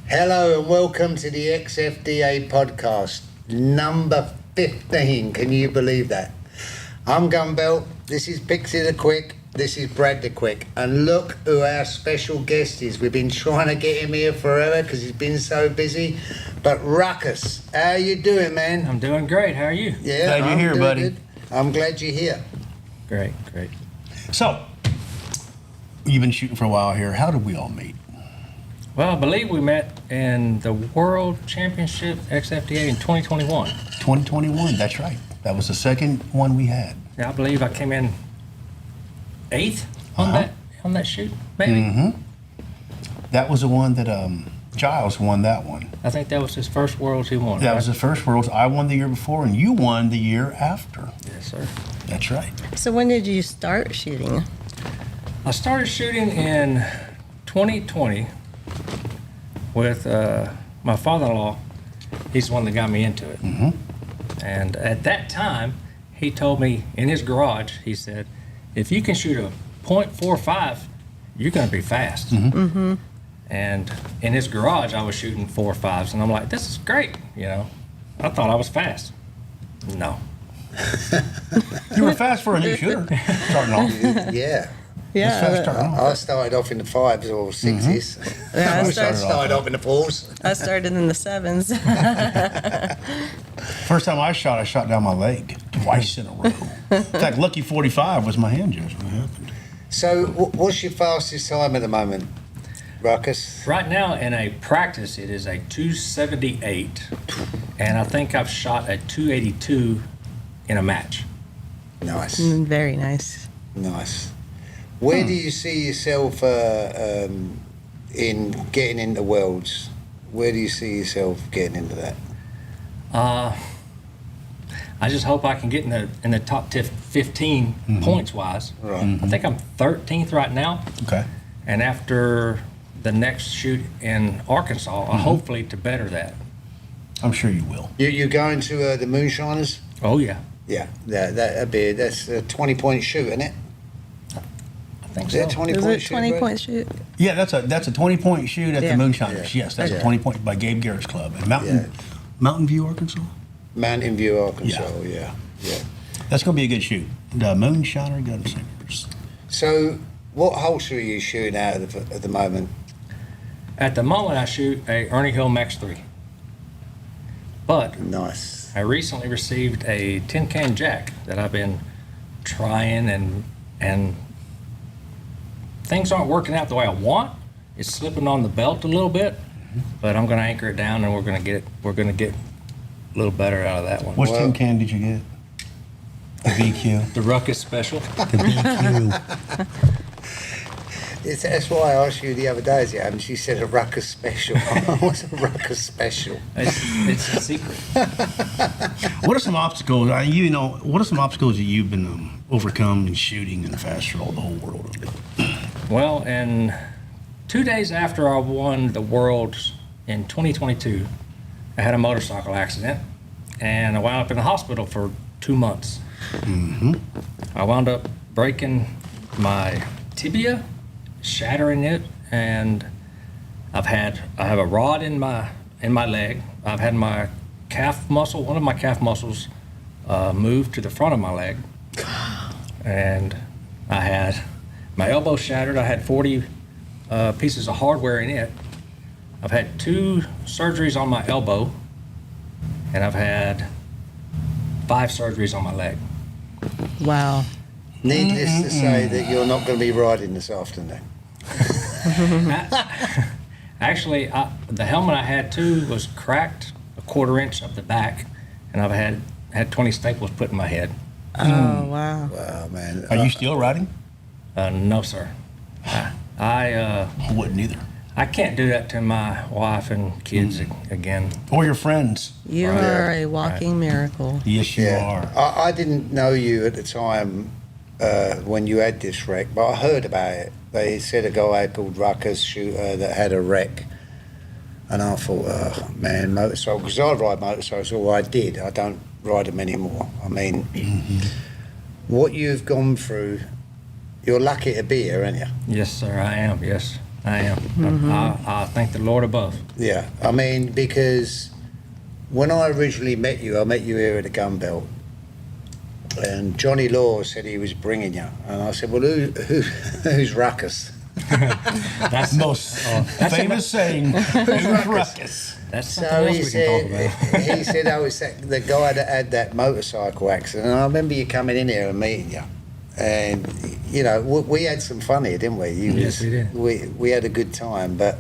Hello and welcome to the XFDA podcast, number 15. Can you believe that? I'm Gunbelt, this is Pixie the Quick, this is Brad the Quick, and look who our special guest is. We've been trying to get him here forever because he's been so busy. But Ruckus, how you doing, man? I'm doing great. How are you? Yeah, glad you're here, buddy. Good. I'm glad you're here. Great. So, you've been shooting for a while here. How did we all meet? Well, I believe we met in the World Championship XFDA in 2021. 2021, that's right. That was the second one we had. Yeah, I believe I came in 8th on that shoot, maybe. Mm-hmm. That was the one that Giles won that one. I think that was his first Worlds he won. That right? was the first Worlds. I won the year before, and you won the year after. Yes, sir. That's right. So when did you start shooting? I started shooting in 2020 with my father-in-law. He's the one that got me into it. Mm-hmm. And at that time, he told me in his garage, he said, if you can shoot a .45, you're going to be fast. Mm-hmm. Mm-hmm. And in his garage, I was shooting 4.5s, and I'm like, this is great, you know. I thought I was fast. No. You were fast for a new shooter, starting off. Yeah. That's fast starting off. I started off in the 5s or 6s. Yeah, I started off in the 4s. I started in the 7s. First time I shot down my leg twice in a row. In fact, lucky 45 was my hand judge when it happened. So, what's your fastest time at the moment, Ruckus? Right now, in a practice, it is a 278, and I think I've shot a 282 in a match. Nice. Very nice. Nice. Where do you see yourself in getting into Worlds? Where do you see yourself getting into that? I just hope I can get in the top 15 points wise. Right. Mm-hmm. I think I'm 13th right now, Okay. and after the next shoot in Arkansas, I hopefully to better that. I'm sure you will. You're going to the Moonshiners? Oh yeah, Yeah, that's a 20-point shoot, isn't it? I think Is so. that 20 Is point it shoot? 20 Brad? point shoot? Yeah, that's a 20-point shoot at Yeah. the Moonshiners. Yeah. Yes, that's Yeah. a 20-point by Gabe Garrett's club in Yeah. Mountain View, Arkansas. Mountain View, Arkansas. Yeah. That's going to be a good shoot. The Moonshiner Gunsingers. So, what holster are you shooting out at the moment? At the moment, I shoot a Ernie Hill Max 3, but Nice. I recently received a tin can jack that I've been trying, and things aren't working out the way I want. It's slipping on the belt a little bit, but I'm going to anchor it down, and we're going to get a little better out of that one. What Well- tin can did you get? The VQ. The Ruckus special. The VQ. That's why I asked you the other day, and she said a Ruckus special. What's a Ruckus special? It's a secret. What are some obstacles? What are some obstacles that you've been overcome in shooting in fast roll the whole world? Well, and 2 days after I won the Worlds in 2022, I had a motorcycle accident, and I wound up in the hospital for 2 months. Mm-hmm. I wound up breaking my tibia, shattering it, and I have a rod in my leg. I've had my calf muscle, one of my calf muscles, moved to the front of my leg, and I had my elbow shattered. I had 40 pieces of hardware in it. I've had 2 surgeries on my elbow, and I've had 5 surgeries on my leg. Wow. Needless to say that you're not going to be riding this afternoon. Actually, the helmet I had too was cracked a 1/4 inch up the back, and I've had 20 staples put in my head. Oh, wow. Wow, man. Are you still riding? No, sir. I wouldn't either. I can't do that to my wife and kids again. Or your friends. You Right. are a walking miracle. Yes, you Yeah. are. I didn't know you at the time when you had this wreck, but I heard about it. They said a guy called Ruckus shooter that had a wreck. And I thought, oh, man, motorcycle, because I ride motorcycles, or I did. I don't ride them anymore. I mean, what you've gone through, you're lucky to be here, aren't you? Yes, sir, I am. Yes, I am. I thank the Lord above. Yeah, I mean, because when I originally met you, I met you here at the Gunbelt, and Johnny Law said he was bringing you, and I said, well, who's Ruckus? That's Most famous saying, who's Ruckus? That's something So else we can talk about. he said, oh, it's the guy that had that motorcycle accident. And I remember you coming in here and meeting you. And, you know, we had some fun here, didn't we? Yes, we did. We had a good time. But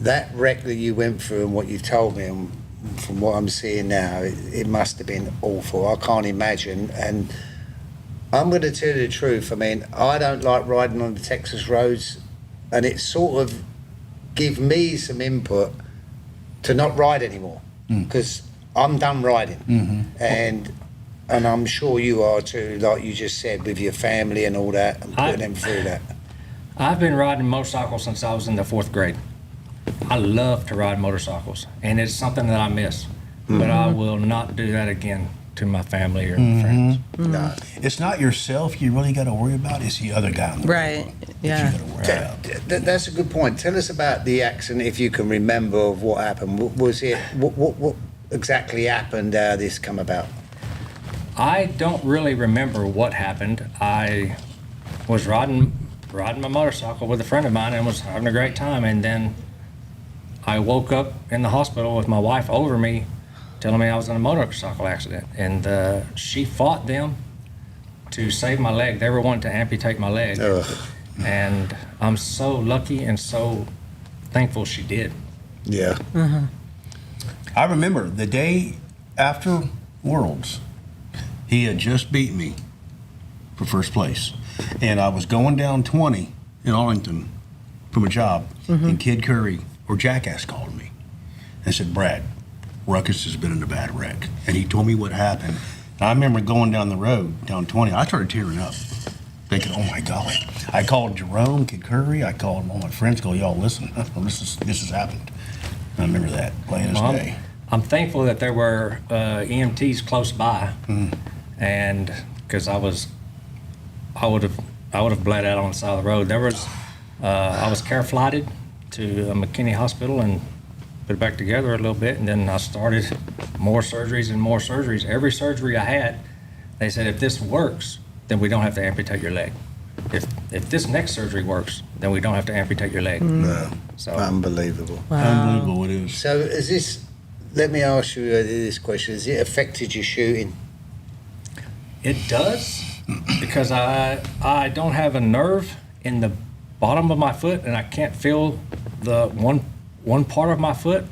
that wreck that you went through and what you've told me, and from what I'm seeing now, it must have been awful. I can't imagine. And I'm going to tell you the truth. I mean, I don't like riding on the Texas roads. And it sort of give me some input to not ride anymore, because I'm done riding, and I'm sure you are too, like you just said, with your family and all that, and putting them through that. I've been riding motorcycles since I was in the 4th grade. I love to ride motorcycles, and it's something that I miss. But I will not do that again to my family or friends. No. It's not yourself you really got to worry about. It's the other guy on the Right. road Yeah. that you got to worry about. That's a good point. Tell us about the accident, if you can remember, of what happened. Was it what exactly happened? How this come about? I don't really remember what happened. I was riding my motorcycle with a friend of mine and was having a great time, and then I woke up in the hospital with my wife over me, telling me I was in a motorcycle accident, and she fought them to save my leg. They were wanting to amputate my leg. Ugh. And I'm so lucky and so thankful she did. Yeah. I remember the day after Worlds, he had just beat me for first place. And I was going down 20 in Arlington from a job, and Kid Curry or Jackass called me and said, Brad, Ruckus has been in a bad wreck. And he told me what happened. And I remember going down the road, down 20, I started tearing up, thinking, oh my God. I called Jerome, Kid Curry, I called all my friends, go, y'all listen, this has happened. And I remember that plain as Well, day. I'm thankful that there were EMTs close by, and because I would have bled out on the side of the road. I was care flighted to McKinney Hospital and put it back together a little bit, and then I started more surgeries and more surgeries. Every surgery I had, they said, if this works, then we don't have to amputate your leg. If this next surgery works, then we don't have to amputate your leg. No. So Unbelievable. Unbelievable it is. So is this? Let me ask you this question: has it affected your shooting? it does, because I don't have a nerve in the bottom of my foot, and I can't feel the one part of my foot,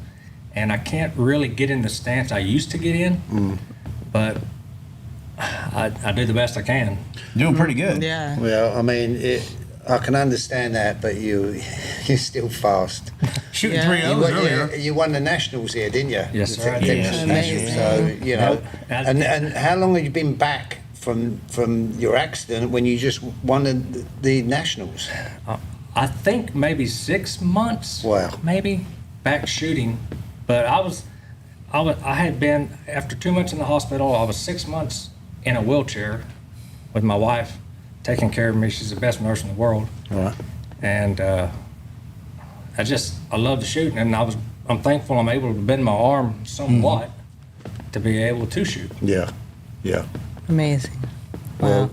and I can't really get in the stance I used to get in. But I do the best I can. Doing pretty good. Yeah. Well, I mean, I can understand that, but you're still fast. Shooting Yeah. 3 You O's won, earlier. you won the nationals here, didn't you? Yes, The sir, I Texas did. Nationals. Amazing. So you know, Yep. and how long have you been back from your accident when you just won the nationals? I think maybe 6 months. Wow. Maybe back shooting, but I had been, after 2 months in the hospital. I was 6 months in a wheelchair with my wife taking care of me. She's the best nurse in the world. All right. And I love the shooting, and I'm thankful I'm able to bend my arm somewhat to be able to shoot. Yeah. Yeah. Amazing. Well, Wow.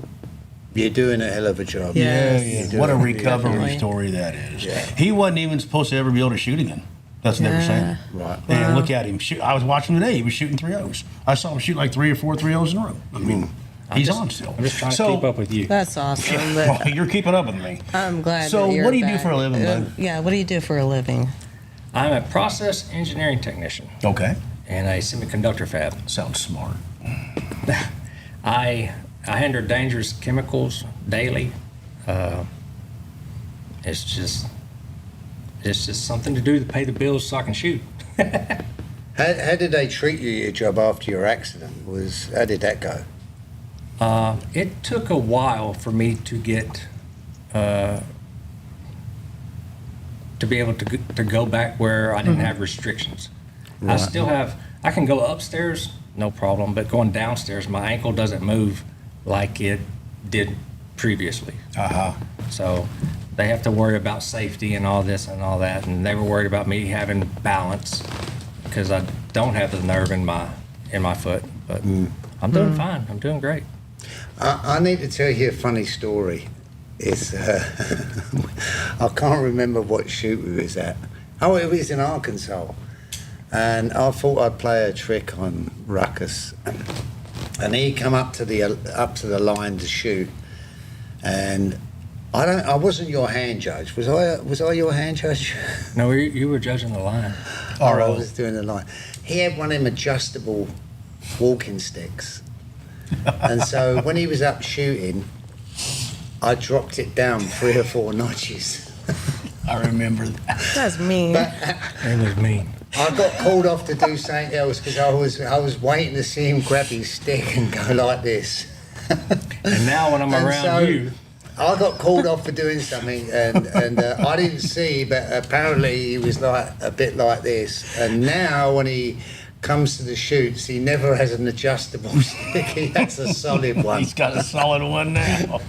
you're doing a hell of a job. Yeah. Yeah, You yeah. What a do. recovery Definitely. story that is. Yeah. He wasn't even supposed to ever be able to shoot again. That's what they were saying. Right. And Wow. look at him shoot. I was watching today. He was shooting 3 O's. I saw him shoot like 3 or 4 3 O's in a row. I mean, he's on still. I'm just trying to So- keep up with you. That's awesome. Well, But you're keeping up with me. I'm glad. So that you're what do you do back. for a living, bud? Yeah. What do you do for a living? I'm a process engineering technician Okay. in a semiconductor fab. Sounds smart. I handle dangerous chemicals daily. It's just something to do to pay the bills so I can shoot. How did they treat you at your job after your accident? How did that go? It took a while for me to get to be able to go back where I didn't have restrictions. I still have. I can go upstairs, no problem, but going downstairs, my ankle doesn't move like it did previously. Uh-huh. So they have to worry about safety and all this and all that, and they were worried about me having balance because I don't have the nerve in my foot. But I'm doing fine. I'm doing great. I need to tell you a funny story. It's I can't remember what shoot we was at. Oh, it was in Arkansas, and I thought I'd play a trick on Ruckus, and he come up to the line to shoot, and I wasn't your hand judge. Was I your hand judge? No, you were judging the line. Oh, I was doing the line. He had one of them adjustable walking sticks, and so when he was up shooting, I dropped it down 3 or 4 notches. I remember that. That's mean. But It was mean. I got called off to do something else because I was waiting to see him grab his stick and go like this. And now when I'm And around so, you, I got called off for doing something, and I didn't see, but apparently he was like a bit like this. And now when he comes to the shoots, he never has an adjustable stick. He has a solid one. He's got a solid one now.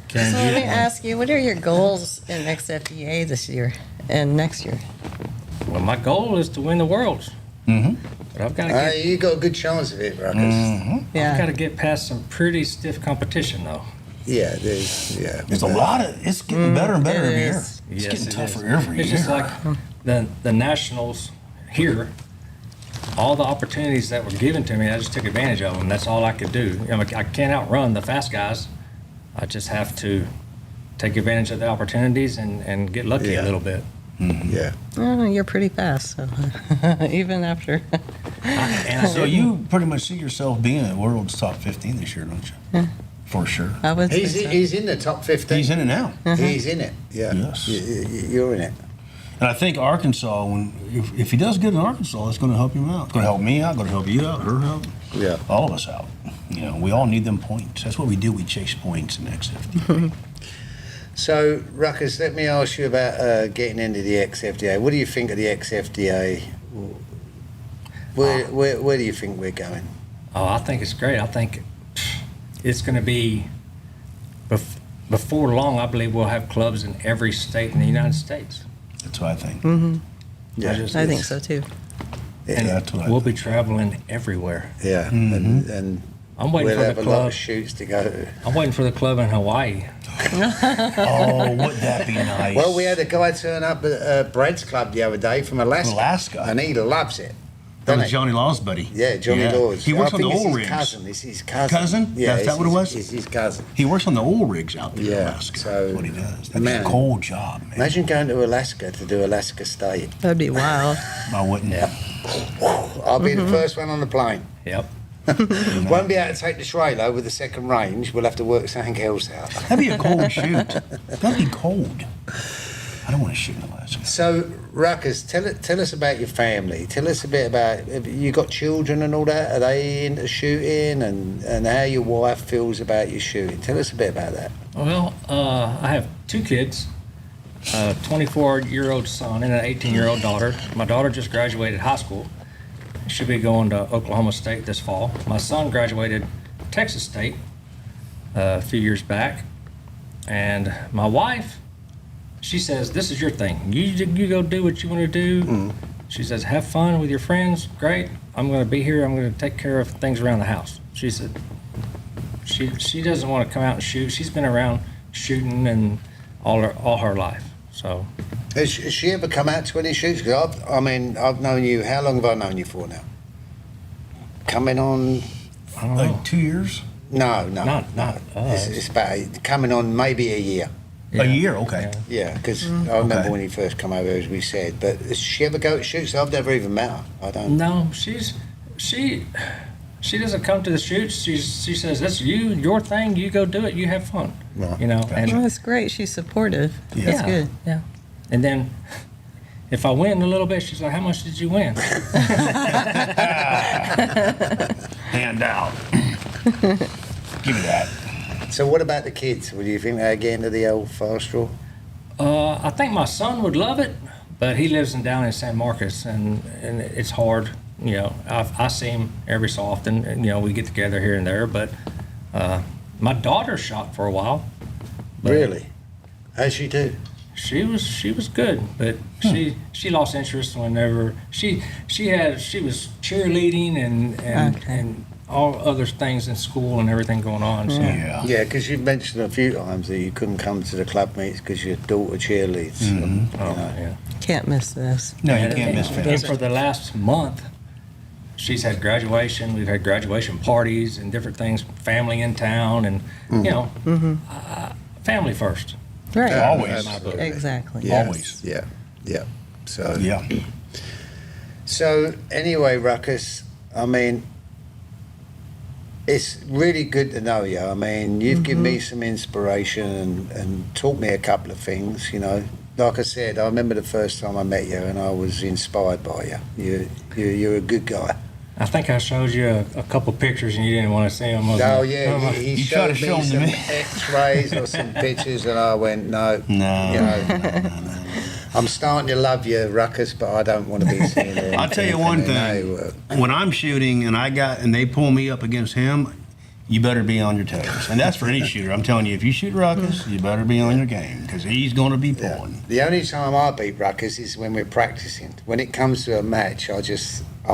So let me ask you, what are your goals in XFDA this year and next year? well, my goal is to win the Worlds. Mm-hmm. But I've got to get, You got a good chance of it, Ruckus. Mm-hmm. I've got to get past some pretty stiff competition, though. Yeah, There's a lot of. It's getting better and better it every year. is. It's Yes, getting it tougher is. every It's year. just like the nationals here. All the opportunities that were given to me, I just took advantage of them. That's all I could do. You know, I can't outrun the fast guys. I just have to take advantage of the opportunities and get lucky Yeah. a little bit. Yeah. Oh, you're pretty fast, so even after. And I So you pretty much see yourself being at World's top 15 this year, don't you? Yeah. For sure. I would say so. He's in the top 15. He's in it now. He's in it. Yeah. Yes. You're in it. And I think Arkansas, if he does good in Arkansas, it's going to help him out. It's going to help me out, going to help you out, her out, Yeah. all of us out. You know, we all need them points. That's what we do. We chase points in XFDA. So, Ruckus, let me ask you about getting into the XFDA. What do you think of the XFDA? Where do you think we're going? Oh, I think it's great. I think it's going to be, before long, I believe we'll have clubs in every state in the United States. That's what I think. Yeah, I think so too. And That's what I we'll think. be traveling everywhere. Yeah, Mm-hmm. and I'm waiting we'll for have the a lot club. of shoots to go to. I'm waiting for the club in Hawaii. Oh, wouldn't that be nice? Well, we had a guy turn up at Brad's club the other day from Alaska. And he loves it. That doesn't was he? Johnny Law's buddy. Yeah, Johnny Laws. He works I on the think it's oil his rigs. cousin. It's his cousin. Cousin? Yeah, Is that what it was? It's his cousin. He works on the oil rigs out there in Yeah, Alaska. so, That's what he does. That'd man. be a cold job, man. Imagine going to Alaska to do Alaska State. That'd be wild. I wouldn't. I'll be the first one on the plane. Yep. Won't be able to take the trailer with the second range. We'll have to work something else out. That'd be a cold shoot. That'd be cold. I don't want to shoot in Alaska. So, Ruckus, tell us about your family. Tell us a bit about, have you got children and all that? Are they into shooting and how your wife feels about you shooting? Tell us a bit about that. Well, I have 2 kids, a 24-year-old son and an 18-year-old daughter. My daughter just graduated high school. She'll be going to Oklahoma State this fall. My son graduated Texas State a few years back. And my wife, she says, this is your thing. You go do what you want to do. She says, have fun with your friends. Great. I'm going to be here. I'm going to take care of things around the house. She said, she doesn't want to come out and shoot. She's been around shooting and all her life. So Has she ever come out to any shoots? 'Cause I've known you, how long have I known you for now? Coming on, I don't know. Like 2 years? no. Not It's about coming on maybe a year. A year, okay. Yeah, because I remember Okay. when he first come over, as we said. But does she ever go to shoots? I've never even met her. I don't. No, she doesn't come to the shoots. She says, that's your thing. You go do it. You have fun. Right. You know. Well, And that's great. She's supportive. Yeah. That's good. Yeah. And then if I win a little bit, she's like, how much did you win? Hand out. Give me that. So what about the kids? Would you think they'd get into the old fast draw? I think my son would love it, but he lives down in San Marcos, and it's hard. You know, I see him every so often, and, you know, we get together here and there. But my daughter shot for a while. But, Really? As you do. She was good, but she lost interest whenever she was cheerleading and all other things in school and everything going on. So. Yeah, because you've mentioned a few times that you couldn't come to the club meets because your daughter cheerleads. Mm-hmm. Yeah. Can't miss this. No, you can't miss And fitness. for the last month, she's had graduation. We've had graduation parties and different things. Family in town, and family first. Right. Always. Exactly. Yeah. Always. Yeah. So Yeah. So anyway, Ruckus, I mean, it's really good to know you. I mean, you've given me some inspiration and taught me a couple of things, you know. Like I said, I remember the first time I met you and I was inspired by you. You're a good guy. I think I showed you a couple pictures and you didn't want to see them. Oh, yeah, he You tried showed to show me them to some me. x-rays or some pictures and I went, no. No. You know, I'm starting to love you, Ruckus, but I don't want to be seeing it. I'll tell you one thing. When I'm shooting and they pull me up against him, you better be on your toes. And that's for any shooter. I'm telling you, if you shoot Ruckus, you better be on your game because he's going to be pulling. The only time I beat Ruckus is when we're practicing. When it comes to a match, I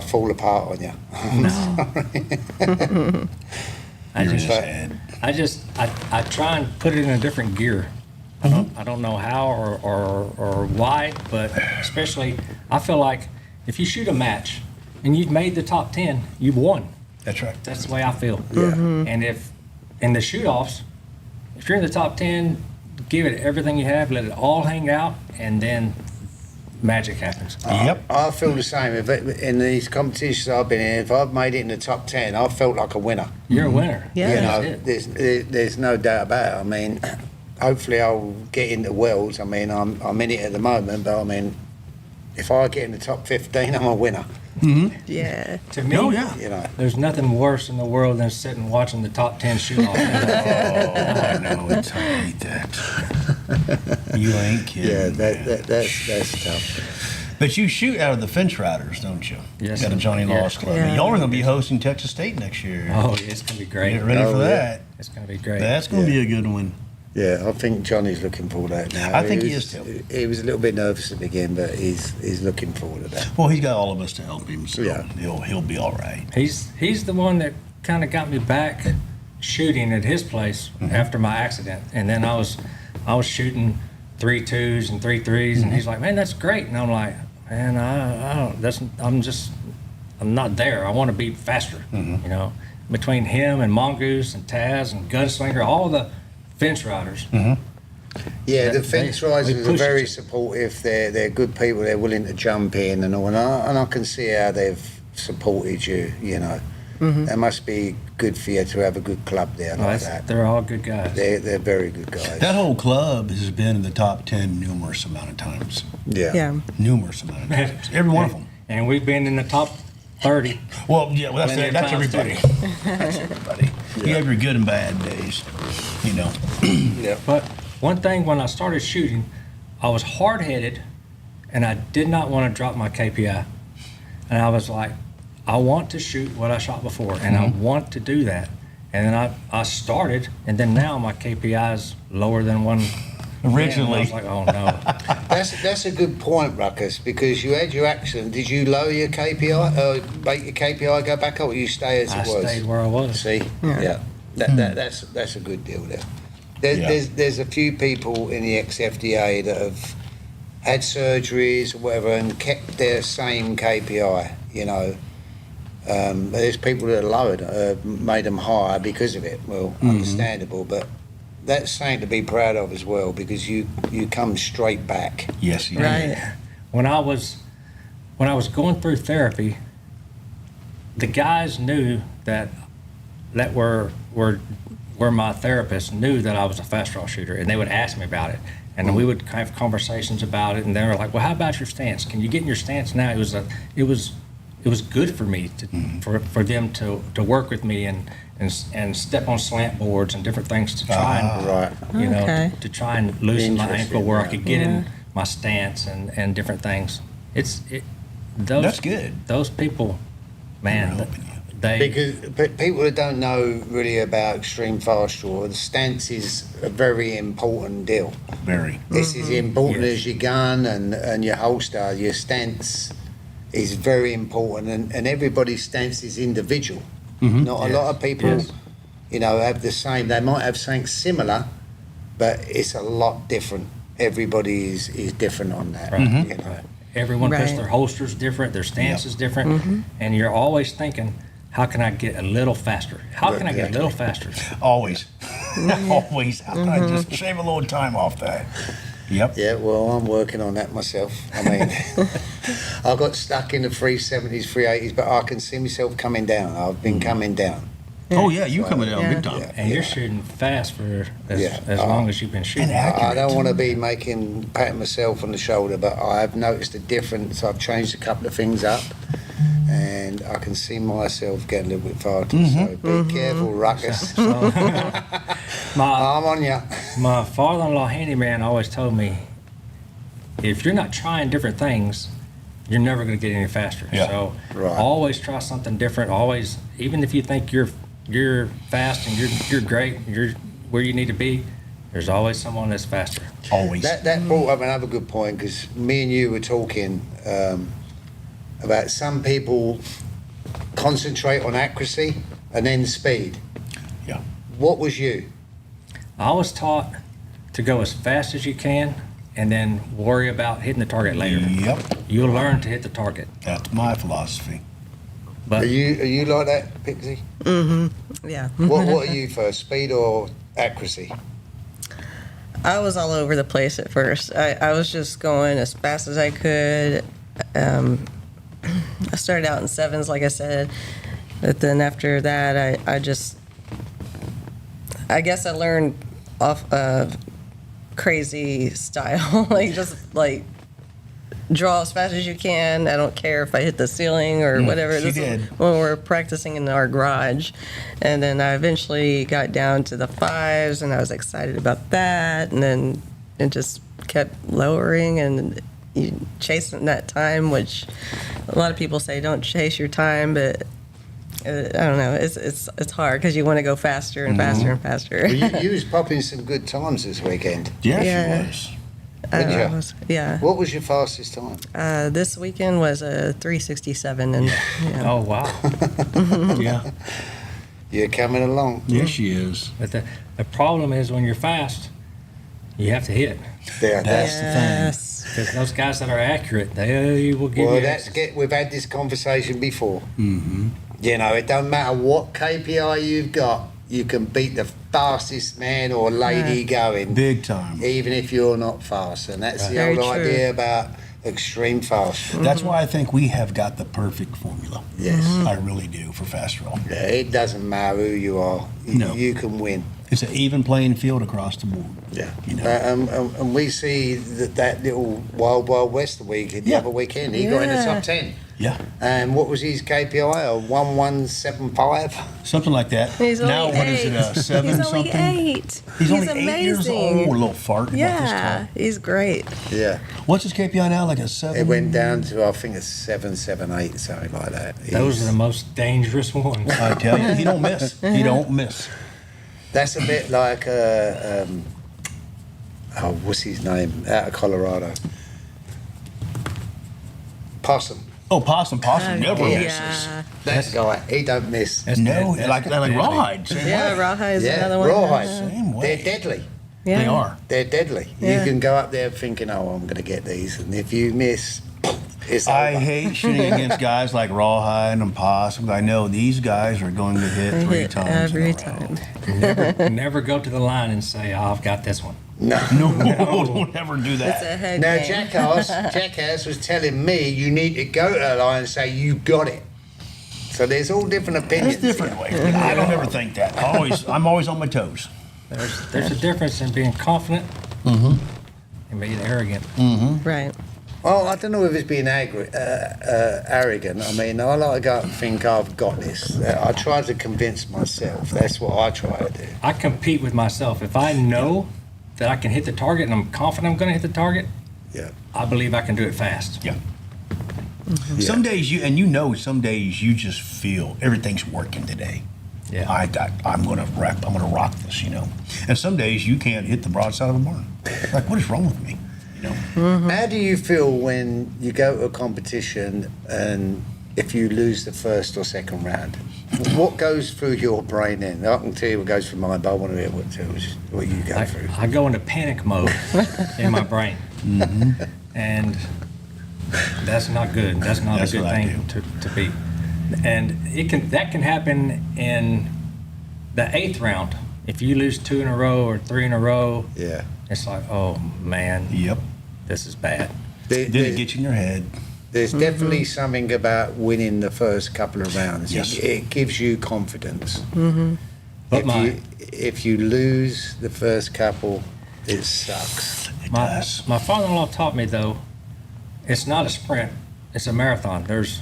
fall apart on you. I try and put it in a different gear. I don't know how or why, but especially I feel like if you shoot a match and you've made the top 10, you've won. That's right. That's the way I feel. Yeah. And if in the shoot-offs, if you're in the top 10, give it everything you have, let it all hang out, and then magic happens. Yep. I feel the same. In these competitions I've been in, if I've made it in the top 10, I felt like a winner. You're a winner. Yeah. You That's know, it. there's no doubt about it. I mean, hopefully I'll get into Worlds. I mean, I'm in it at the moment, but I mean, if I get in the top 15, I'm a winner. Yeah. To me, Oh, yeah. You know. there's nothing worse in the world than sitting watching the top 10 shoot-off. Oh, I know. I hate that. You ain't kidding. Yeah, that's tough. But you shoot out of the Fence Riders, don't you? Yes, Got a sir. Johnny Yeah. Laws Club. Yeah. Y'all are going to be hosting Texas State next year. Oh, it's going to be great. Get ready for yeah. that. It's going to be great. That's going to be a good one. Yeah, I think Johnny's looking forward to that now. I think he is too. He was a little bit nervous at the beginning, but he's looking forward to that. Well, he's got all of us to help him, so Yeah. he'll be all right. He's the one that kind of got me back shooting at his place after my accident, and then I was shooting 3.2s and 3.3s, and he's like, "Man, that's great," and I'm like, "Man, I don't. I'm not there. I want to be faster." You know, between him and Mongoose and Taz and Gunslinger, all the fence riders. Yeah, the They- fence they riders are push very it. supportive. They're good people. They're willing to jump in and all, and I can see how they've supported you. You know, that must be good for you to have a good club there like that. They're all good guys. They're very good guys. That whole club has been in the top 10 numerous amount of times. Yeah. Yeah. Numerous amount of times. Every one of them. And we've been in the top 30. Well, yeah, well, Plenty of that's times, everybody. That's everybody. You have your good and bad days, you know. Yeah. But one thing, when I started shooting, I was hard-headed, and I did not want to drop my KPI. And I was like, I want to shoot what I shot before, and I want to do that. And then I started, and then now my KPI is lower than one. Originally. I was like, oh no. That's a good point, Ruckus, because you had your accident. Did you lower your KPI, make your KPI go back up, or you stay as I it was? stayed where I was. See, Yeah. That's a good deal there. There's a few people in the XFDA that have had surgeries or whatever and kept their same KPI. You know, there's people that are lowered, made them higher because of it. Well, understandable, but that's something to be proud of as well, because you come straight back. Yes, you do. Right. When I was going through therapy, the guys knew that were my therapists knew that I was a fast draw shooter, and they would ask me about it, and we would have conversations about it, and they were like, "Well, how about your stance? Can you get in your stance now?" It was good for me for them to work with me and step on slant boards and different things to try and Right. you know Okay. to try and loosen my Interesting, ankle where I yeah. could get in my stance and different things. Those That's good. Those people, man, They're helping you. But people that don't know really about extreme fast draw, the stance is a very important deal. Very. This is important Yes. as your gun and your holster. Your stance is very important, and everybody's stance is individual. Not a lot of people, Yes. have the same. They might have something similar, but it's a lot different. Everybody is different on that. Right. You know. Right. Everyone puts Right. their holsters different, their stance is different, and you're always thinking, how can I get a little faster? How can I get a little faster? Always. Always. How can I just shave a little time off that? Yep. Yeah, well, I'm working on that myself. I mean, I got stuck in the 370s, 380s, but I can see myself coming down. I've been coming down. Oh, yeah, you coming down Yeah. big time. Yeah. And you're shooting fast for as Yeah. long as you've been shooting. And accurate. I don't want to be patting myself on the shoulder, but I've noticed a difference. I've changed a couple of things up, and I can see myself getting a little bit farther. So be careful, Ruckus. My I'm on ya. My father-in-law handyman always told me, if you're not trying different things, you're never going to get any faster. Yeah. So Right. always try something different. Always, even if you think you're fast and you're great, you're where you need to be, there's always someone that's faster. Always. That brought up another good point, because me and you were talking about some people concentrate on accuracy and then speed. Yeah. What was you? I was taught to go as fast as you can and then worry about hitting the target later. Yep. You'll learn to hit the target. That's my philosophy. Are But you like that, Pixie? Yeah. What are you first, speed or accuracy? I was all over the place at first. I was just going as fast as I could. I started out in sevens, like I said, but then after that, I guess I learned off of crazy style, like draw as fast as you can. I don't care if I hit the ceiling or whatever. she This did. is when we're practicing in our garage, and then I eventually got down to the fives, and I was excited about that, and then it just kept lowering and you chasing that time, which a lot of people say don't chase your time, but I don't know. It's hard because you want to go faster and faster and faster. Well, you was popping some good times this weekend. Yeah, Yeah. she was. Did I ya? yeah. What was your fastest time? This weekend was a 367, and yeah. oh wow! Yeah. You're coming along. Yeah, she is. But the problem is when you're fast, you have to hit. There. That's the thing. Yes. Because those guys that are accurate, they will give Well, you. that's access. we've had this conversation before. You know, it don't matter what KPI you've got, you can beat the fastest man or lady going, Big time. even if you're not fast. And that's the Very old true. idea about extreme fast. That's why I think we have got the perfect formula. Yes. I really do for fast roll. Yeah, it doesn't matter who you are. No. You can win. It's an even playing field across the board. Yeah. You know. And we see that little Wild Wild West weekend, the Yeah. other weekend. He got in the Yeah. top 10. Yeah. And what was his KPI? A 1175? Something like that. He's now only what is it? eight. Seven He's only something? 8. He's only 8 amazing. years old. A little fart. about this Yeah, tall. he's great. Yeah. What's his KPI now? Like a 7? It went down to, I think, a 778, something like that. Those are the most dangerous ones. I tell you, he don't miss. He don't miss. That's a bit like, what's his name? Out of Colorado. Possum. Oh, Possum never yeah. misses. That guy, he don't miss. No, that's like deadly. Rawhide. Same Yeah, way. Rawhide is Yeah, another one. rawhide. Same way. They're deadly. Yeah. They are. They're deadly. Yeah. You can go up there thinking, oh, I'm going to get these. And if you miss, it's I over. hate shooting against guys like Rawhide and Possum. I know these guys are going to hit They 3 hit times. every in a row. never, never go to the line and say, oh, I've got this one. No. No, don't ever do It's that. a head Now, game. Jackass was telling me you need to go to the line and say, you got it. So there's all different opinions. There's different here. ways. I don't ever think that. I'm always on my toes. There's a difference in being confident and being arrogant. Right. Well, I don't know if it's being arrogant. I mean, I like to go and think I've got this. I try to convince myself. That's what I try to do. I compete with myself. If I know that I can hit the target and I'm confident I'm going to hit the target, Yeah. I believe I can do it fast. Yeah. Mm-hmm. Some days some days you just feel everything's working today. Yeah. I'm gonna rock this, And some days you can't hit the broadside of a barn. Like, what is wrong with me? How do you feel when you go to a competition and if you lose the first or second round? What goes through your brain then? I can tell you what goes through mine, but I want to hear what you go through. I go into panic mode in my brain. Mm-hmm. And that's not good. That's not a good thing to be. And that can happen in the 8th round. If you lose 2 in a row or 3 in a row, yeah, it's like, oh man, yep, this is bad. Did it get you in your head? There's definitely something about winning the first couple of rounds. Yes. It gives you confidence. Mm-hmm. But if you lose the first couple, it sucks. My father-in-law taught me, though, it's not a sprint, it's a marathon. There's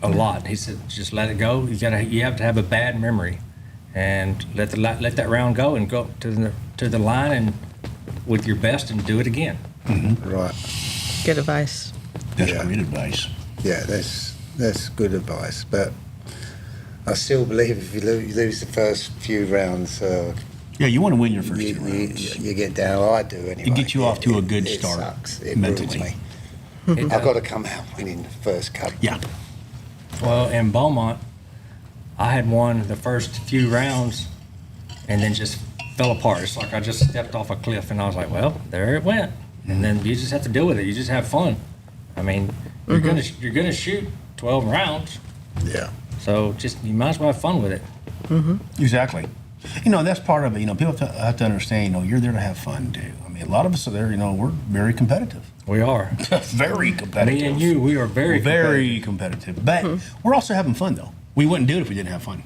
a lot. He said, just let it go. You have to have a bad memory and let that round go and go to the line and with your best and do it again. Mm-hmm. Right. Good advice. That's great advice. Yeah, that's good advice. But I still believe if you lose the first few rounds, yeah, you want to win your first 2 rounds. You get down. I do anyway. It gets you off to a good start. It sucks. It mentally. ruins me. I've got to come out winning the first couple. Yeah. Well, in Beaumont, I had won the first few rounds and then just fell apart. It's like I just stepped off a cliff and I was like, well, there it went. And then you just have to deal with it. You just have fun. I mean, you're gonna shoot 12 rounds. Yeah. So you might as well have fun with it. Mm-hmm. Exactly. That's part of it. People have to understand, you're there to have fun too. I mean, a lot of us are there, we're very competitive. We are. Very competitive. Me and you, we are very competitive. But we're also having fun though. We wouldn't do it if we didn't have fun.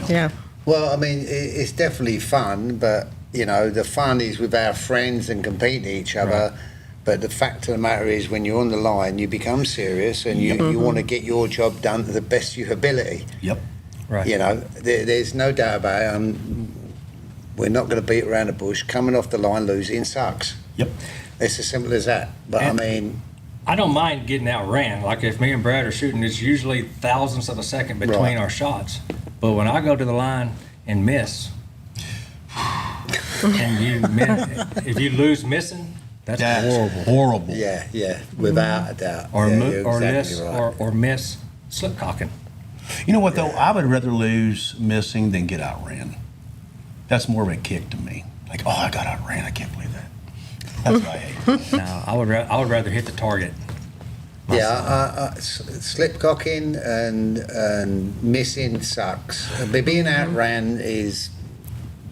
Yeah. Well, I mean, it's definitely fun, but the fun is with our friends and competing each other. Right. But the fact of the matter is, when you're on the line, you become serious and you want to get your job done to the best of your ability. Yep. Right. There's no doubt about it. We're not going to beat around the bush. Coming off the line, losing sucks. Yep. It's as simple as that. But I don't mind getting outran. Like if me and Brad are shooting, it's usually thousandths of a second between our shots. But when I go to the line and miss, if you lose missing, that's horrible. Yeah, without a doubt. Or miss slip cocking. You know what though? I would rather lose missing than get outran. That's more of a kick to me. Like, oh, I got outran. I can't believe that. That's what I hate. No, I would rather hit the target. Yeah, slip cocking and missing sucks. But being outran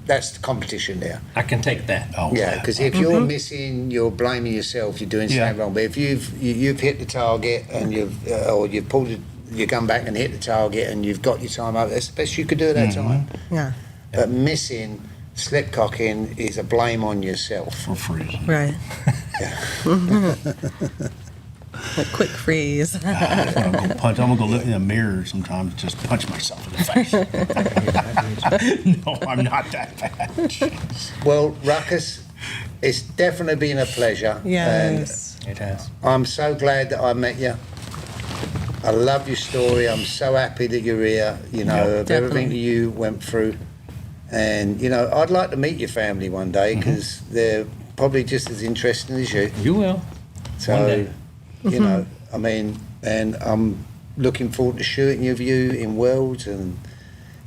that's the competition there. I can take that. Oh, yeah, because if you're missing, you're blaming yourself. You're doing something wrong. But if you've hit the target and you've pulled your gun back and hit the target and you've got your time up, that's the best you could do at that time. Yeah. But missing, slip cocking is a blame on yourself. For freezing. Right. A quick freeze. I'm gonna go look in the mirror sometimes and just punch myself in the face. No, I'm not that bad. Jeez. Well, Ruckus, it's definitely been a pleasure. Yes. It has. I'm so glad that I met you. I love your story. I'm so happy that you're here, of everything that you went through. And, I'd like to meet your family one day because they're probably just as interesting as you. You will. So, one day. And I'm looking forward to shooting with you in Worlds and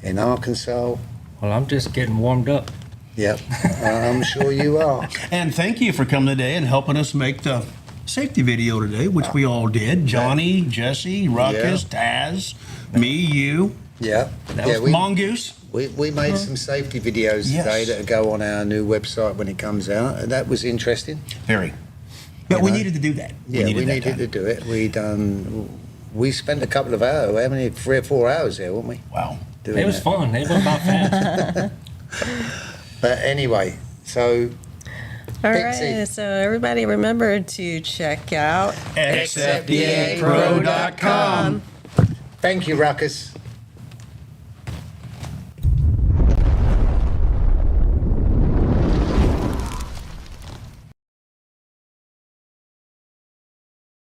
in Arkansas. Well, I'm just getting warmed up. Yep, I'm sure you are. And thank you for coming today and helping us make the safety video today, which we all did. Johnny, Jesse, Ruckus, Taz, me, you. Yeah. Mongoose. We made some safety videos today that go on our new website when it comes out. And that was interesting. Very. But we needed to do that. We needed to do it. We spent a couple of hours, 3 or 4 hours there, weren't we? Wow. It was fun. It went by fast. But anyway, so All Pixie. right, so everybody remember to check out XFDAPro.com. Thank you, Ruckus.